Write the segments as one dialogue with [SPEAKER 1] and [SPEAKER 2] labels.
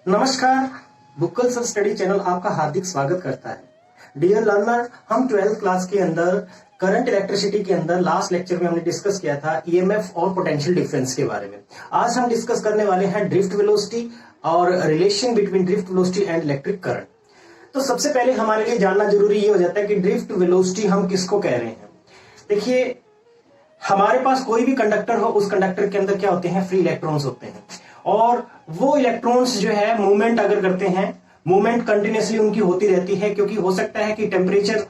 [SPEAKER 1] नमस्कार, Bukkal sir study channel आपका हार्दिक स्वागत करता है। डियर लर्नर, हम 12th क्लास के अंदर करंट इलेक्ट्रिसिटी के अंदर लास्ट लेक्चर में हमने डिस्कस किया था ईएमएफ और पोटेंशियल डिफरेंस के बारे में। आज हम डिस्कस करने वाले हैं ड्रिफ्ट वेलोसिटी और relation between drift velocity and electric current. तो सबसे पहले हमारे लिए जानना जरूरी ये हो जाता है कि ड्रिफ्ट वेलोसिटी हम किसको कह रहे हैं। देखिए, हमारे पास कोई भी कंडक्टर हो, उस कंडक्टर के अंदर क्या होते हैं, फ्री इलेक्ट्रॉन्स होते हैं और वो इलेक्ट्रॉन्स जो है मूवमेंट अगर करते हैं, मूवमेंट कंटिन्यूसली उनकी होती रहती है, क्योंकि हो सकता है कि टेम्परेचर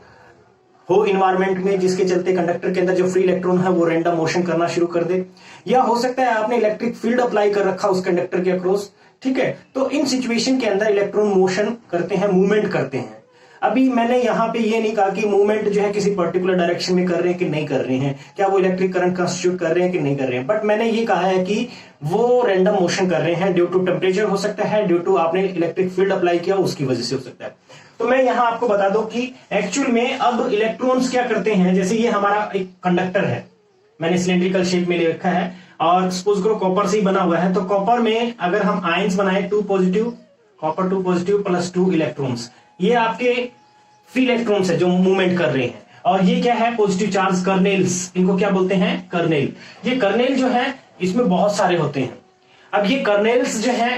[SPEAKER 1] हो इन्वायरमेंट में जिसके चलते कंडक्टर के अंदर जो फ्री इलेक्ट्रॉन है वो रैंडम मोशन करना शुरू कर दे, या हो सकता है आपने इलेक्ट्रिक फील्ड अप्लाई कर रखा उस कंडक्टर के अक्रॉस। ठीक है, तो इन सिचुएशन के अंदर इलेक्ट्रॉन मोशन करते हैं, मूवमेंट करते हैं। अभी मैंने यहां पे ये नहीं कहा कि मूवमेंट जो है किसी पर्टिकुलर डायरेक्शन में कर रहे हैं कि नहीं कर रहे हैं, क्या वो इलेक्ट्रिक करंट कंस्टिट्यूट कर रहे हैं कि नहीं कर रहे हैं, बट मैंने ये कहा है कि वो रैंडम मोशन कर रहे हैं ड्यू टू टेम्परेचर, हो सकता है ड्यू टू आपने इलेक्ट्रिक फील्ड अप्लाई किया उसकी वजह से हो सकता है। तो मैं यहां आपको बता दूं कि एक्चुअल में अब इलेक्ट्रॉन्स क्या करते हैं। जैसे ये हमारा एक कंडक्टर है, मैंने सिलेंड्रिकल शेप में ले रखा है और सपोज करो कॉपर से ही बना हुआ है, तो कॉपर में अगर हम आयंस बनाए 2 positive, copper 2 positive plus 2 electrons, ये आपके फ्री इलेक्ट्रॉन्स है जो मूवमेंट कर रहे हैं। और ये क्या है, पॉजिटिव चार्ज कर्नेल्स, इनको क्या बोलते हैं, कर्नेल। ये कर्नेल जो है इसमें बहुत सारे होते हैं। अब ये कर्नेल्स जो है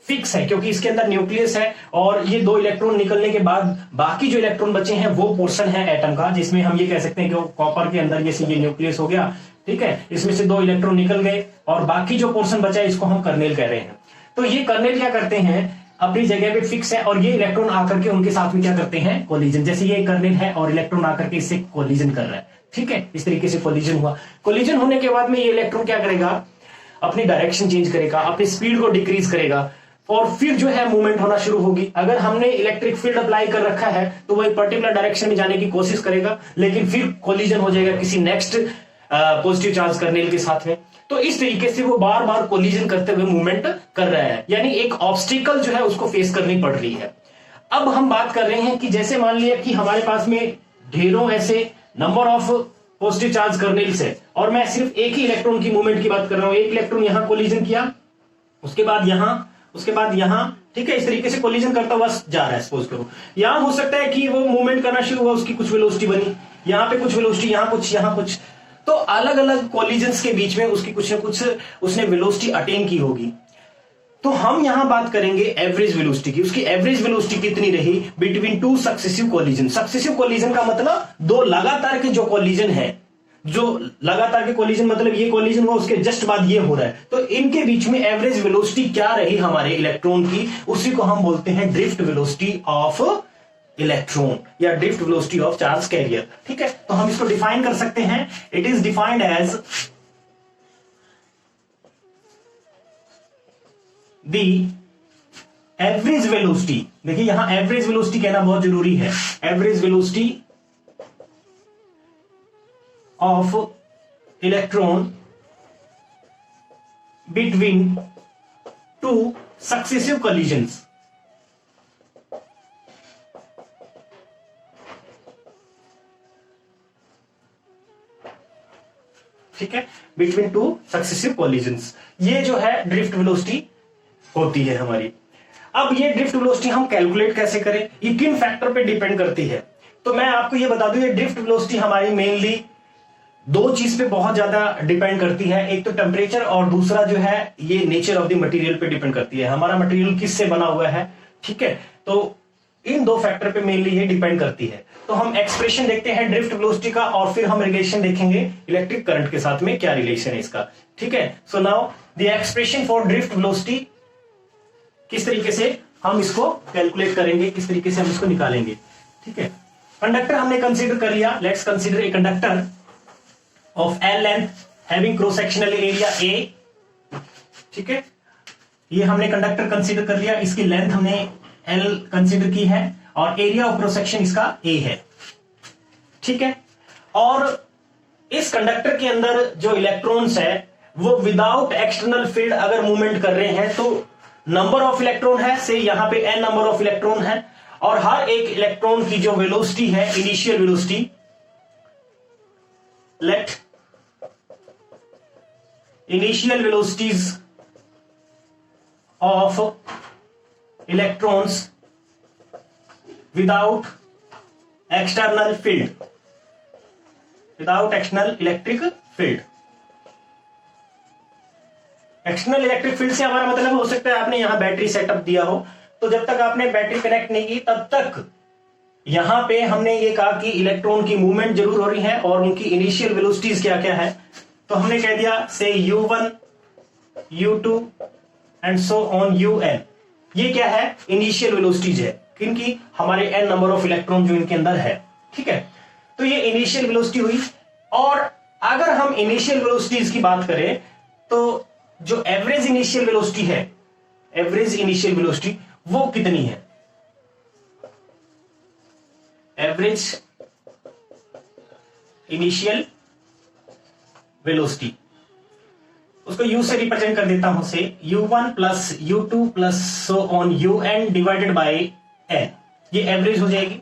[SPEAKER 1] फिक्स है क्योंकि इसके अंदर न्यूक्लियस है और ये 2 इलेक्ट्रॉन निकलने के बाद बाकी जो इलेक्ट्रॉन बचे हैं वो पोर्शन है एटम का, जिसमें हम ये कह सकते हैं कि कॉपर के अंदर जैसे ये न्यूक्लियस हो गया, ठीक है, इसमें से 2 इलेक्ट्रॉन निकल गए और बाकी जो पोर्शन बचा है इसको हम कर्नेल कह रहे हैं। तो ये कर्नेल क्या करते हैं, अपनी जगह पे फिक्स है और ये इलेक्ट्रॉन आकर के उनके साथ में क्या करते हैं, कोलिजन। जैसे ये कर्नेल है और इलेक्ट्रॉन आकर के इससे कोलिजन कर रहा है, ठीक है, इस तरीके से कोलिजन हुआ। कोलिजन होने के बाद में ये इलेक्ट्रॉन क्या करेगा, अपनी डायरेक्शन चेंज करेगा, अपनी स्पीड को डिक्रीज करेगा और फिर जो है मूवमेंट होना शुरू होगी। अगर हमने इलेक्ट्रिक फील्ड अप्लाई कर रखा है तो वो एक पर्टिकुलर डायरेक्शन में जाने की कोशिश करेगा, लेकिन फिर कोलिजन हो जाएगा किसी नेक्स्ट पॉजिटिव चार्ज कर्नेल के साथ में। तो इस तरीके से वो बार बार कोलिजन करते हुए मूवमेंट कर रहा है, यानी एक ऑब्स्टिकल जो है उसको फेस करनी पड़ रही है। अब हम बात कर रहे हैं कि जैसे मान लिया कि हमारे पास में ढेरों ऐसे number of positive charge kernels है और मैं सिर्फ एक ही इलेक्ट्रॉन की मूवमेंट की बात कर रहा हूं। एक इलेक्ट्रॉन यहां कोलिजन किया, उसके बाद यहां, उसके बाद यहां, ठीक है, इस तरीके से कोलिजन करता हुआ जा रहा है। सपोज करो यहां हो सकता है कि वो मूवमेंट करना शुरू हुआ, उसकी कुछ वेलोसिटी बनी, यहां पे कुछ वेलोसिटी, यहां कुछ, यहां कुछ, तो अलग अलग कोलिजन्स के बीच में उसकी कुछ ना कुछ उसने वेलोसिटी अटेन की होगी। तो हम यहां बात करेंगे एवरेज वेलोसिटी की। उसकी एवरेज वेलोसिटी कितनी रही between 2 successive collision. Successive collision का मतलब 2 लगातार के जो कोलिजन है, जो लगातार के कोलिजन मतलब ये कोलिजन हुआ उसके जस्ट बाद ये हो रहा है, तो इनके बीच में एवरेज वेलोसिटी क्या रही हमारे इलेक्ट्रॉन की, उसी को हम बोलते हैं ड्रिफ्ट वेलोसिटी ऑफ इलेक्ट्रॉन या drift velocity of charge carrier. ठीक है, तो हम इसको डिफाइन कर सकते हैं। It is defined as the average velocity. देखिए यहां एवरेज वेलोसिटी कहना बहुत जरूरी है। Average velocity of electron between 2 successive collisions. ठीक है, बिटवीन 2 सक्सेसिव कोलिजन्स, ये जो है ड्रिफ्ट वेलोसिटी होती है हमारी। अब ये ड्रिफ्ट वेलोसिटी हम कैलकुलेट कैसे करें, ये किन फैक्टर पे डिपेंड करती है, तो मैं आपको ये बता दूं, ये ड्रिफ्ट वेलोसिटी हमारी मेनली 2 चीज पे बहुत ज्यादा डिपेंड करती है। एक तो टेम्परेचर और दूसरा जो है ये नेचर ऑफ द मटेरियल पे डिपेंड करती है, हमारा मटेरियल किससे बना हुआ है। ठीक है, तो इन 2 फैक्टर पे मेनली ये डिपेंड करती है। तो हम एक्सप्रेशन देखते हैं ड्रिफ्ट वेलोसिटी का और फिर हम रिलेशन देखेंगे इलेक्ट्रिक करंट के साथ में क्या रिलेशन है इसका। ठीक है, so now the expression for drift velocity, किस तरीके से हम इसको कैलकुलेट करेंगे, किस तरीके से हम इसको निकालेंगे। ठीक है, कंडक्टर हमने कंसीडर कर लिया। Let's consider a conductor of L length having cross sectional area A. ठीक है, ये हमने कंडक्टर कंसीडर कर लिया, इसकी लेंथ हमने एल कंसीडर की है और एरिया ऑफ क्रॉस सेक्शन इसका ए है। ठीक है, और इस कंडक्टर के अंदर जो इलेक्ट्रॉन्स है वो विदाउट एक्सटर्नल फील्ड अगर मूवमेंट कर रहे हैं तो नंबर ऑफ इलेक्ट्रॉन है, से यहां पे n नंबर ऑफ इलेक्ट्रॉन है और हर एक इलेक्ट्रॉन की जो वेलोसिटी है, initial velocity, let initial velocities of electrons without external field, without external electric field. External electric field से हमारा मतलब हो सकता है आपने यहां बैटरी सेटअप दिया हो, तो जब तक आपने बैटरी कनेक्ट नहीं की तब तक यहां पे हमने ये कहा कि इलेक्ट्रॉन की मूवमेंट जरूर हो रही है और उनकी इनिशियल वेलोसिटीज क्या क्या है, तो हमने कह दिया से u1 u2 and so on un. ये क्या है, इनिशियल वेलोसिटीज है क्योंकि हमारे n नंबर ऑफ इलेक्ट्रॉन जो इनके अंदर है. ठीक है, तो ये इनिशियल वेलोसिटी हुई. और अगर हम इनिशियल वेलोसिटीज की बात करें तो जो एवरेज इनिशियल वेलोसिटी है, एवरेज इनिशियल वेलोसिटी वो कितनी है, एवरेज इनिशियल वेलोसिटी, उसको u से रिप्रेजेंट कर देता हूं से u1 plus u2 plus so on un divided by n. ये एवरेज हो जाएगी.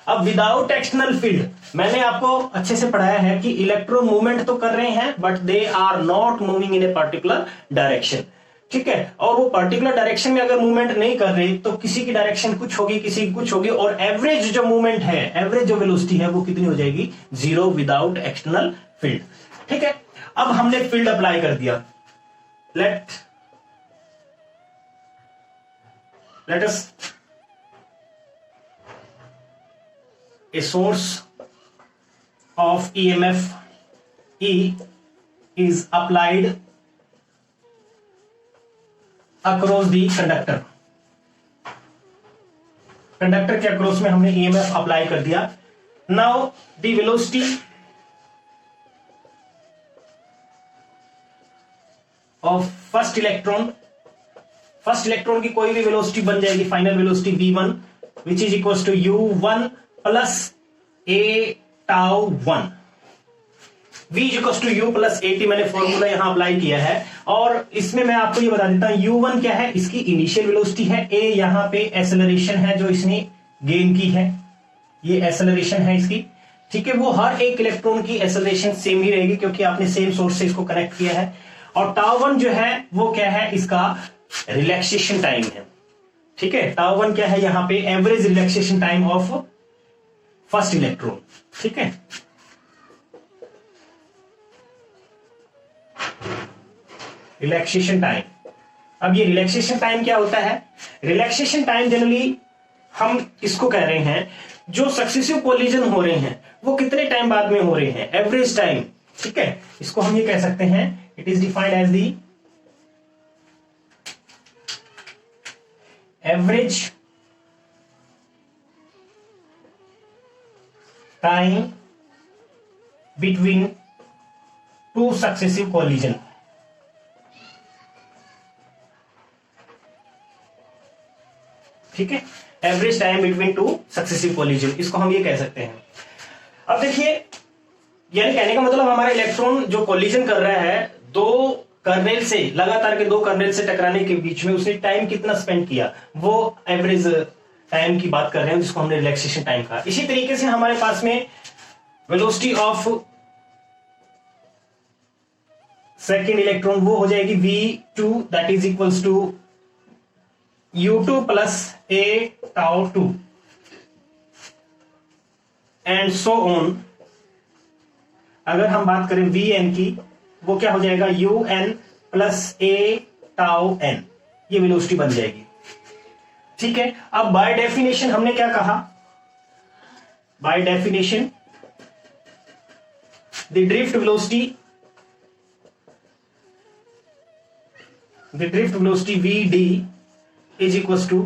[SPEAKER 1] अब विदाउट एक्सटर्नल फील्ड, मैंने आपको अच्छे से पढ़ाया है कि इलेक्ट्रॉन मूवमेंट तो कर रहे हैं but they are not moving in a particular direction. ठीक है, और वो पर्टिकुलर डायरेक्शन में अगर मूवमेंट नहीं कर रहे तो किसी की डायरेक्शन कुछ होगी, किसी की कुछ होगी, और एवरेज जो मूवमेंट है, एवरेज जो वेलोसिटी है वो कितनी हो जाएगी, 0 विदाउट एक्सटर्नल फील्ड. ठीक है, अब हमने फील्ड अप्लाई कर दिया. Let us a source of EMF E is applied across the conductor. Conductor के अक्रॉस में हमने EMF अप्लाई कर दिया. Now the velocity of first electron, first electron की कोई भी वेलोसिटी बन जाएगी final velocity v1 which is equal to u1 plus a tau 1. v equal to u plus at मैंने फॉर्मूला यहां अप्लाई किया है. और इसमें मैं आपको ये बता देता हूं u1 क्या है, इसकी इनिशियल वेलोसिटी है, a यहां पे एक्सेलरेशन है जो इसने गेन की है, ये एक्सेलरेशन है इसकी. ठीक है, वो हर एक इलेक्ट्रॉन की एक्सेलरेशन सेम ही रहेगी क्योंकि आपने सेम सोर्स से इसको कनेक्ट किया है. और टाउ 1 जो है वो क्या है, इसका रिलैक्सेशन टाइम है. ठीक है, टाउ 1 क्या है, यहां पे average relaxation time of first electron. ठीक है, रिलैक्सेशन टाइम. अब ये रिलैक्सेशन टाइम क्या होता है, रिलैक्सेशन टाइम जनरली हम इसको कह रहे हैं जो सक्सेसिव कोलिजन हो रहे हैं वो कितने टाइम बाद में हो रहे हैं, एवरेज टाइम. ठीक है, इसको हम ये कह सकते हैं, it is defined as the average time between two successive collision. ठीक है, average time between two successive collision, इसको हम ये कह सकते हैं. अब देखिए, यानी कहने का मतलब हमारा इलेक्ट्रॉन जो कोलिजन कर रहा है दो कर्नेल से, लगातार के दो कर्नेल से टकराने के बीच में उसने टाइम कितना स्पेंड किया, वो एवरेज टाइम की बात कर रहे हैं जिसको हमने रिलैक्सेशन टाइम कहा. इसी तरीके से हमारे पास में वेलोसिटी ऑफ सेकेंड इलेक्ट्रॉन वो हो जाएगी v2 that is equals to u2 plus a tau 2 and so on. अगर हम बात करें vn की, वो क्या हो जाएगा, un plus a tau n, ये वेलोसिटी बन जाएगी. ठीक है, अब बाय डेफिनेशन हमने क्या कहा, by definition the drift velocity vd is equal to,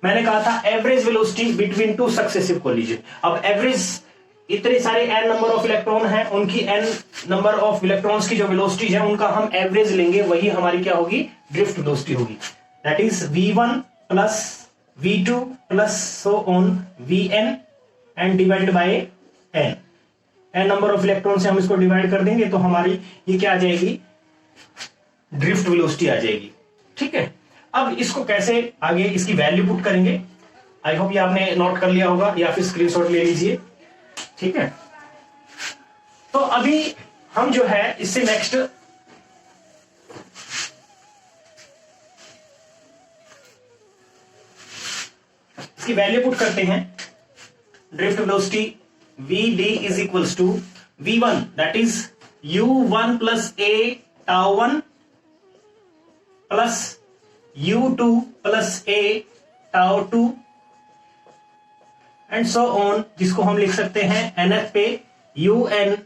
[SPEAKER 1] मैंने कहा था average velocity between two successive collision. अब एवरेज इतने सारे n नंबर ऑफ इलेक्ट्रॉन हैं, उनकी n नंबर ऑफ इलेक्ट्रॉन्स की जो वेलोसिटी है उनका हम एवरेज लेंगे, वही हमारी क्या होगी, ड्रिफ्ट वेलोसिटी होगी. That is v1 plus v2 plus so on vn and divided by n. n number of electron से हम इसको डिवाइड कर देंगे तो हमारी ये क्या आ जाएगी, ड्रिफ्ट वेलोसिटी आ जाएगी. ठीक है, अब इसको कैसे आगे इसकी वैल्यू पुट करेंगे, आई होप ये आपने नोट कर लिया होगा या फिर स्क्रीनशॉट ले लीजिए. ठीक है, तो अभी हम जो है इससे नेक्स्ट इसकी वैल्यू पुट करते हैं। Drift velocity vd is equals to v1 that is u1 plus a tau 1 plus u2 plus a tau 2 and so on, जिसको हम लिख सकते हैं nf पे un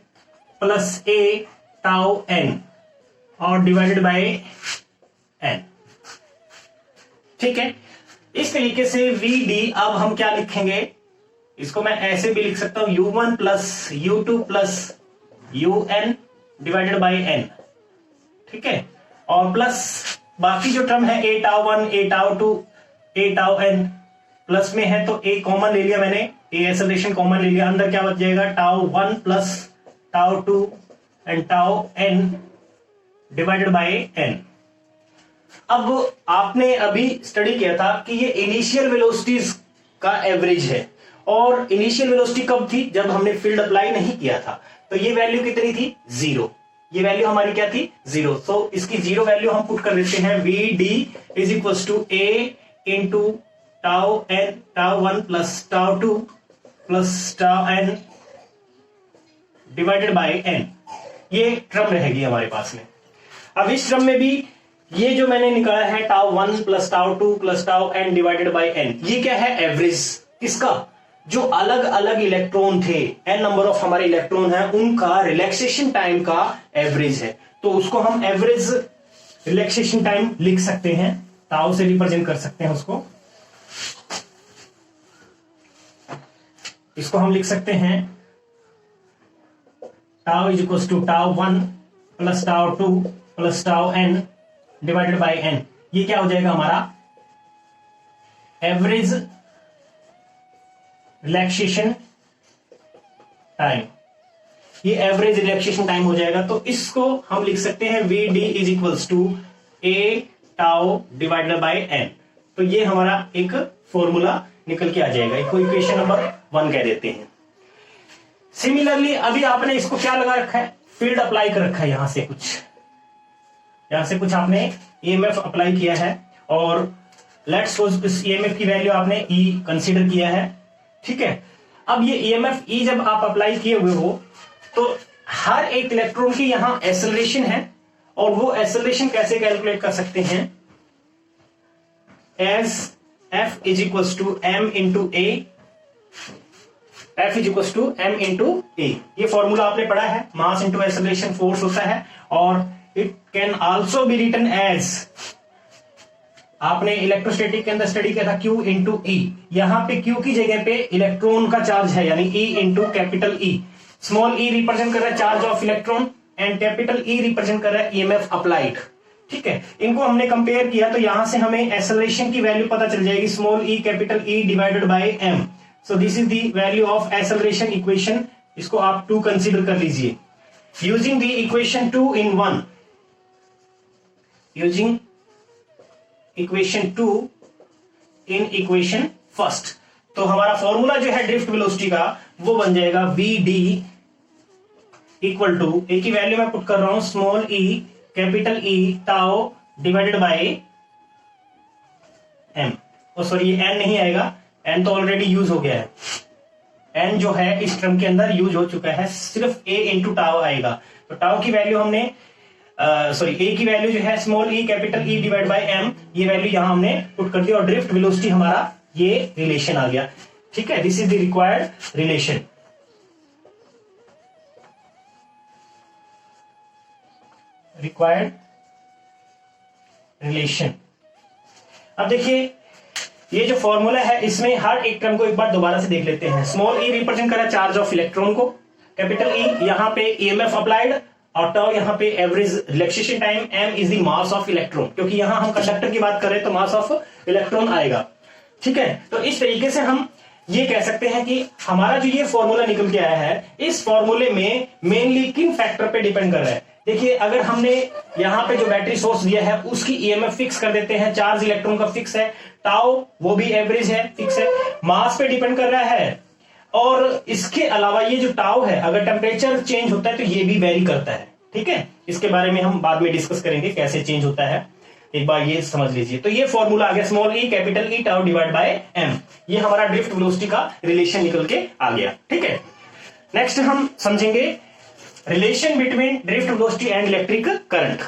[SPEAKER 1] plus a tau n और डिवाइडेड बाय n। ठीक है, इस तरीके से vd अब हम क्या लिखेंगे, इसको मैं ऐसे भी लिख सकता हूं u1 plus u2 plus un divided by n। ठीक है, और प्लस बाकी जो टर्म है a tau 1 a tau 2 a tau n plus में है तो a कॉमन ले लिया मैंने, a एक्सेलरेशन कॉमन ले लिया, अंदर क्या बच जाएगा tau 1 plus tau 2 and tau n divided by n। अब आपने अभी स्टडी किया था कि ये इनिशियल वेलोसिटीज का एवरेज है, और इनिशियल वेलोसिटी कब थी, जब हमने फील्ड अप्लाई नहीं किया था। तो ये वैल्यू कितनी थी, 0। ये वैल्यू हमारी क्या थी, 0। तो इसकी 0 वैल्यू हम पुट कर देते हैं, vd is equal to a into tau n tau 1 plus tau 2 plus tau n divided by n। ये टर्म रहेगी हमारे पास में। अब इस टर्म में भी ये जो मैंने निकाला है tau 1 plus tau 2 plus tau n divided by n, ये क्या है, एवरेज किसका, जो अलग अलग इलेक्ट्रॉन थे, n नंबर ऑफ हमारे इलेक्ट्रॉन है, उनका रिलैक्सेशन टाइम का एवरेज है। तो उसको हम एवरेज रिलैक्सेशन टाइम लिख सकते हैं, टाउ से रिप्रेजेंट कर सकते हैं उसको। इसको हम लिख सकते हैं tau is equal to tau 1 plus tau 2 plus tau n divided by n। ये क्या हो जाएगा हमारा एवरेज रिलैक्सेशन टाइम, ये एवरेज रिलैक्सेशन टाइम हो जाएगा। तो इसको हम लिख सकते हैं vd is equals to a tau divided by n। तो ये हमारा एक फॉर्मूला निकल के आ जाएगा, इसको इक्वेशन नंबर 1 कह देते हैं। सिमिलरली अभी आपने इसको क्या लगा रखा है, फील्ड अप्लाई कर रखा है, यहां से कुछ आपने ईएमएफ अप्लाई किया है, और लेट्स सपोज इस ईएमएफ की वैल्यू आपने E कंसीडर किया है। ठीक है, अब ये ईएमएफ E जब आप अप्लाई किए हुए हो तो हर एक इलेक्ट्रॉन की यहां एक्सेलरेशन है, और वो एक्सेलरेशन कैसे कैलकुलेट कर सकते हैं, as F is equal to m into a, F is equal to m into a। ये फॉर्मूला आपने पढ़ा है, मास इंटू एक्सेलरेशन फोर्स होता है, और it can also be written as, आपने इलेक्ट्रोस्टैटिक के अंदर स्टडी किया था, Q इंटू ई। यहां पे Q की जगह पे इलेक्ट्रॉन का चार्ज है, यानी E into capital E। Small e represent कर रहा है charge of electron, and capital E represent कर रहा है ईएमएफ अप्लाइड। ठीक है, इनको हमने कंपेयर किया तो यहां से हमें एक्सेलरेशन की वैल्यू पता चल जाएगी, small e capital E divided by m। So this is the value of acceleration equation. इसको आप 2 कंसीडर कर लीजिए, using the equation 2 in 1, using equation 2 in equation first. तो हमारा फॉर्मूला जो है ड्रिफ्ट वेलोसिटी का वो बन जाएगा vd इक्वल टू, ए की वैल्यू मैं पुट कर रहा हूं, small e capital E tau divided by m। Oh sorry, ये n नहीं आएगा, n तो ऑलरेडी यूज हो गया है, n जो है इस टर्म के अंदर यूज हो चुका है, सिर्फ a इंटू टाउ आएगा। तो टाउ की वैल्यू हमने a की वैल्यू जो है small e capital E divide by m, ये वैल्यू यहां हमने पुट कर दी, और ड्रिफ्ट वेलोसिटी हमारा ये रिलेशन आ गया। ठीक है, this is the required relation. अब देखिए ये जो फॉर्मूला है इसमें हर एक टर्म को एक बार दोबारा से देख लेते हैं। स्मॉल e रिप्रेजेंट कर रहा है चार्ज ऑफ इलेक्ट्रॉन को, कैपिटल E यहाँ पे ईएमएफ अप्लाइड, और टाउ यहाँ पे average relaxation time, m is the mass of electron, क्योंकि यहां हम कंडक्टर की बात कर रहे हैं तो मास ऑफ इलेक्ट्रॉन आएगा। ठीक है, तो इस तरीके से हम ये कह सकते हैं कि हमारा जो ये फॉर्मूला निकल के आया है, इस फॉर्मूले में मेनली किन फैक्टर पे डिपेंड कर रहा है। देखिए, अगर हमने यहाँ पे जो बैटरी सोर्स दिया है उसकी ईएमएफ फिक्स कर देते हैं, चार्ज इलेक्ट्रॉन का फिक्स है, टाउ वो भी एवरेज है, फिक्स है, मास पे डिपेंड कर रहा है, और इसके अलावा ये जो टाउ है अगर टेम्परेचर चेंज होता है तो ये भी वेरी करता है। ठीक है, इसके बारे में हम बाद में डिस्कस करेंगे कैसे चेंज होता है। एक बार ये समझ लीजिए। तो ये फॉर्मूला आ गया, small e capital E tau divide by M, ये हमारा ड्रिफ्ट वेलोसिटी का रिलेशन निकल के आ गया। ठीक है, नेक्स्ट हम समझेंगे relation between drift velocity and electric current.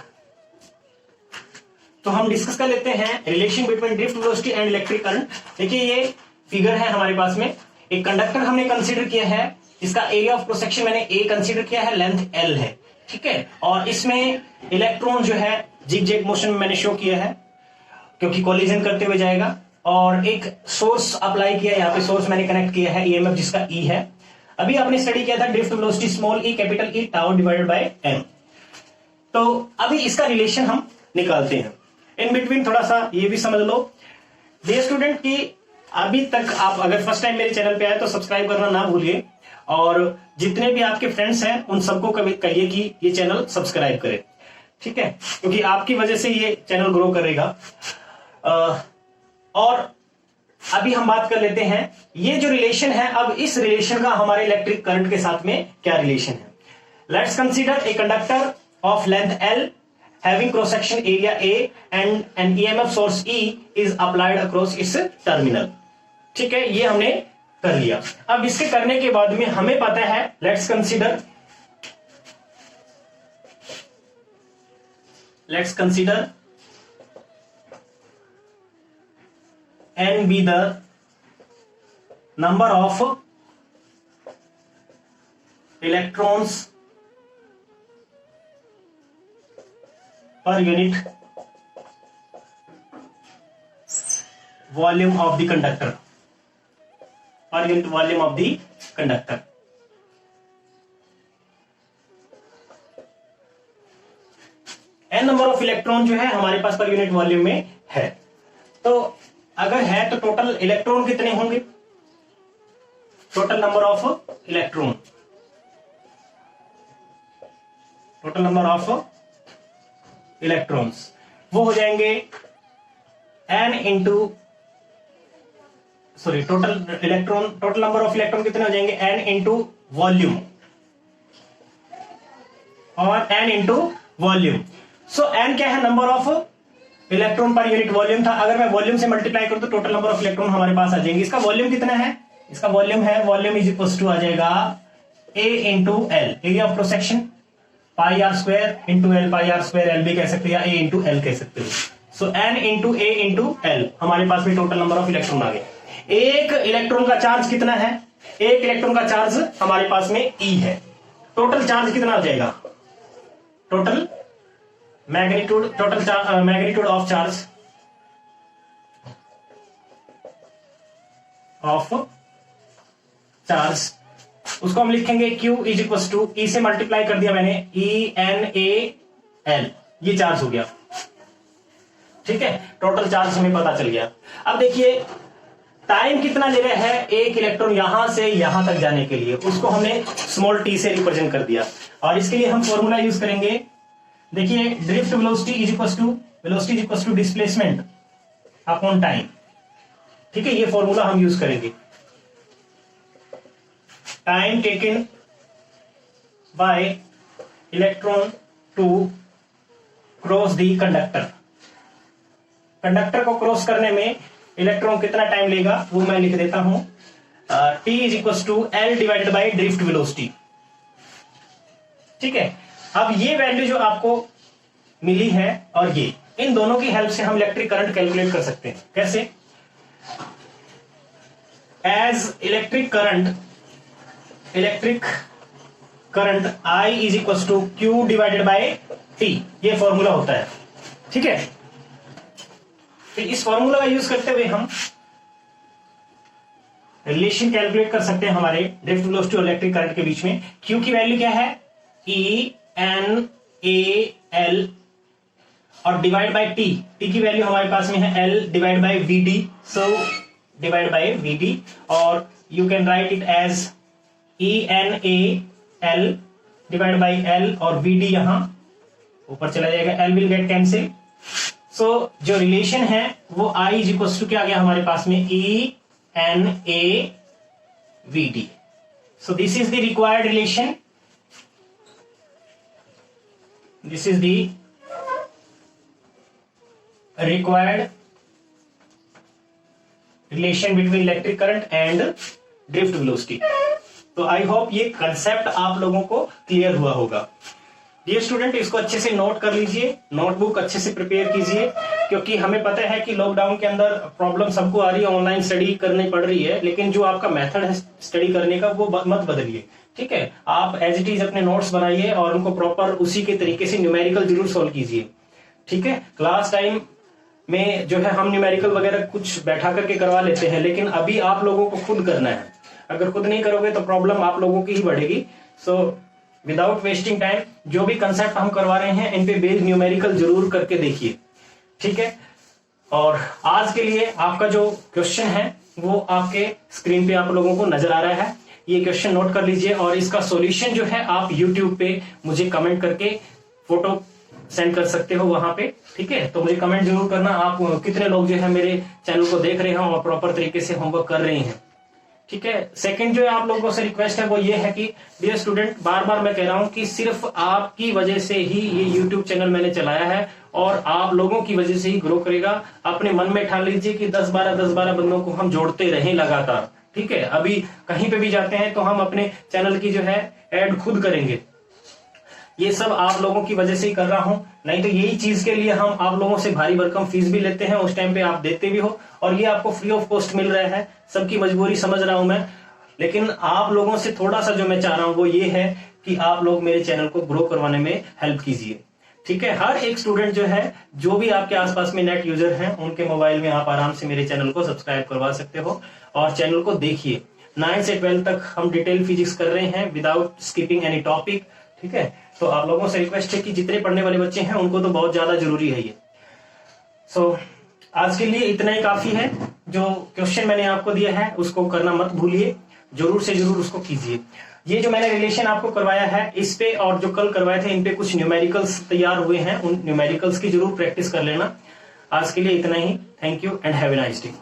[SPEAKER 1] तो हम डिस्कस कर लेते हैं relation between drift velocity and electric current. देखिए ये फिगर है हमारे पास में, एक कंडक्टर हमने कंसीडर किया है, इसका एरिया ऑफ क्रॉस सेक्शन मैंने ए कंसीडर किया है, लेंथ एल है। ठीक है, और इसमें इलेक्ट्रॉन जो है जिग-जैग मोशन में मैंने शो किया है क्योंकि कोलिजन करते हुए जाएगा, और एक सोर्स अप्लाई किया, यहाँ पे सोर्स मैंने कनेक्ट किया है ईएमएफ जिसका ई है। अभी आपने स्टडी किया था drift velocity small e capital E tau divided by M. तो अभी इसका रिलेशन हम निकालते हैं। इन बिटवीन थोड़ा सा ये भी समझ लो डियर स्टूडेंट कि अभी तक आप अगर फर्स्ट टाइम मेरे चैनल पे आए तो सब्सक्राइब करना ना भूलिए, और जितने भी आपके फ्रेंड्स हैं उन सबको कभी कहिए कि ये चैनल सब्सक्राइब करें। ठीक है, क्योंकि आपकी वजह से ये चैनल ग्रो करेगा। और अभी हम बात कर लेते हैं ये जो रिलेशन है, अब इस रिलेशन का हमारे इलेक्ट्रिक करंट के साथ में क्या रिलेशन है। Let's consider a conductor of length L having cross section area A and an EMF source E is applied across its terminal। ठीक है, ये हमने कर लिया। अब इसके करने के बाद में हमें पता है, let's consider N be the number of electrons per unit volume of the conductor, per unit volume of the conductor। n number of electron जो है हमारे पास पर यूनिट वॉल्यूम में है। तो अगर है तो टोटल इलेक्ट्रॉन कितने होंगे, total number of electron, total number of electrons वो हो जाएंगे n into sorry total electron, total number of electron कितने हो जाएंगे n इंटू वॉल्यूम, और n इंटू वॉल्यूम। सो n क्या है, number of electron per unit volume था। अगर मैं वॉल्यूम से मल्टीप्लाई करूं तो टोटल नंबर ऑफ इलेक्ट्रॉन हमारे पास आ जाएंगे। इसका वॉल्यूम कितना है, इसका वॉल्यूम है, वॉल्यूम इज इक्वल टू आ जाएगा a into L, area of cross section pi R square into L, pi R square L भी कह सकते हो या ए इंटू एल कह सकते हो। सो एन इंटू ए इंटू एल, हमारे पास में टोटल नंबर ऑफ इलेक्ट्रॉन आ गए। एक इलेक्ट्रॉन का चार्ज कितना है, एक इलेक्ट्रॉन का चार्ज हमारे पास में ई है। टोटल चार्ज कितना हो जाएगा, total magnitude, total magnitude of charge उसको हम लिखेंगे Q इज इक्वल टू, ई से मल्टीप्लाई कर दिया मैंने, ENAL, ये चार्ज हो गया। ठीक है, टोटल चार्ज हमें पता चल गया। अब देखिए टाइम कितना ले रहा है एक इलेक्ट्रॉन यहां से यहां तक जाने के लिए, उसको हमने स्मॉल t से रिप्रेजेंट कर दिया, और इसके लिए हम फॉर्मूला यूज करेंगे। देखिए drift velocity is equal to displacement upon time. ठीक है, ये फॉर्मूला हम यूज करेंगे। Time taken by electron to cross the conductor, conductor को क्रॉस करने में इलेक्ट्रॉन कितना टाइम लेगा वो मैं लिख देता हूं, T is equal to L divided by drift velocity. ठीक है, अब ये वैल्यू जो आपको मिली है और ये, इन दोनों की हेल्प से हम इलेक्ट्रिक करंट कैलकुलेट कर सकते हैं। कैसे, as electric current I is equal to Q divided by T, ये फॉर्मूला होता है। ठीक है, तो इस फॉर्मूला का यूज करते हुए हम रिलेशन कैलकुलेट कर सकते हैं हमारे ड्रिफ्ट वेलोसिटी और इलेक्ट्रिक करंट के बीच में। Q की वैल्यू क्या है, ENAL, और डिवाइड बाय T, T की वैल्यू हमारे पास में है L divide by VD, so divide by VD, और you can write it as ENAL divide by L, और VD यहां ऊपर चला जाएगा, L will get cancel. So जो रिलेशन है वो I इज इक्वल टू क्या आ गया हमारे पास में, ENAVD। So this is the required relation, this is the required relation between electric current and drift velocity. तो आई होप ये कंसेप्ट आप लोगों को क्लियर हुआ होगा। डियर स्टूडेंट, इसको अच्छे से नोट कर लीजिए, नोटबुक अच्छे से प्रिपेयर कीजिए, क्योंकि हमें पता है कि लॉकडाउन के अंदर प्रॉब्लम सबको आ रही है, ऑनलाइन स्टडी करनी पड़ रही है, लेकिन जो आपका मेथड है स्टडी करने का वो मत बदलिए। ठीक है, आप एज इट इज अपने नोट्स बनाइए और उनको प्रॉपर उसी के तरीके से न्यूमेरिकल जरूर सोल्व कीजिए। ठीक है, क्लास टाइम में जो है हम न्यूमेरिकल वगैरह कुछ बैठा करके करवा लेते हैं, लेकिन अभी आप लोगों को खुद करना है। अगर खुद नहीं करोगे तो प्रॉब्लम आप लोगों की ही बढ़ेगी। सो विदाउट वेस्टिंग टाइम जो भी कंसेप्ट हम करवा रहे हैं इन पे बेस्ड न्यूमेरिकल जरूर करके देखिए। ठीक है, और आज के लिए आपका जो क्वेश्चन है वो आपके स्क्रीन पे आप लोगों को नजर आ रहा है। ये क्वेश्चन नोट कर लीजिए और इसका सॉल्यूशन जो है आप यूट्यूब पे मुझे कमेंट करके फोटो सेंड कर सकते हो वहां पे। ठीक है, तो मुझे कमेंट जरूर करना आप कितने लोग जो है मेरे चैनल को देख रहे हैं और प्रॉपर तरीके से होमवर्क कर रहे हैं। ठीक है, सेकंड जो है आप लोगों से रिक्वेस्ट है वो ये है कि डियर स्टूडेंट, बार बार मैं कह रहा हूं कि सिर्फ आपकी वजह से ही ये यूट्यूब चैनल मैंने चलाया है और आप लोगों की वजह से ही ग्रो करेगा। अपने मन में ठान लीजिए कि 10-12 बंदों को हम जोड़ते रहें लगातार। ठीक है, अभी कहीं पे भी जाते हैं तो हम अपने चैनल की जो है एड खुद करेंगे। ये सब आप लोगों की वजह से ही कर रहा हूं, नहीं तो यही चीज के लिए हम आप लोगों से भारी भरकम फीस भी लेते हैं, उस टाइम पे आप देते भी हो और ये आपको फ्री ऑफ कॉस्ट मिल रहा है। सबकी मजबूरी समझ रहा हूं मैं, लेकिन आप लोगों से थोड़ा सा जो मैं चाह रहा हूं वो ये है कि आप लोग मेरे चैनल को ग्रो करवाने में हेल्प कीजिए। ठीक है, हर एक स्टूडेंट जो है, जो भी आपके आसपास में नेट यूजर हैं, उनके मोबाइल में आप आराम से मेरे चैनल को सब्सक्राइब करवा सकते हो और चैनल को देखिए। 9 से 12 तक हम डिटेल फिजिक्स कर रहे हैं विदाउट स्किपिंग एनी टॉपिक। ठीक है, तो आप लोगों से रिक्वेस्ट है कि जितने पढ़ने वाले बच्चे हैं उनको तो बहुत ज्यादा जरूरी है ये। सो आज के लिए इतना ही काफी है। जो क्वेश्चन मैंने आपको दिया है उसको करना मत भूलिए, जरूर से जरूर उसको कीजिए। ये जो मैंने रिलेशन आपको करवाया है इस पे और जो कल करवाए थे इन पे कुछ न्यूमेरिकल्स तैयार हुए हैं, उन न्यूमेरिकल्स की जरूर प्रैक्टिस कर लेना। आज के लिए इतना ही। Thank you and have a nice day.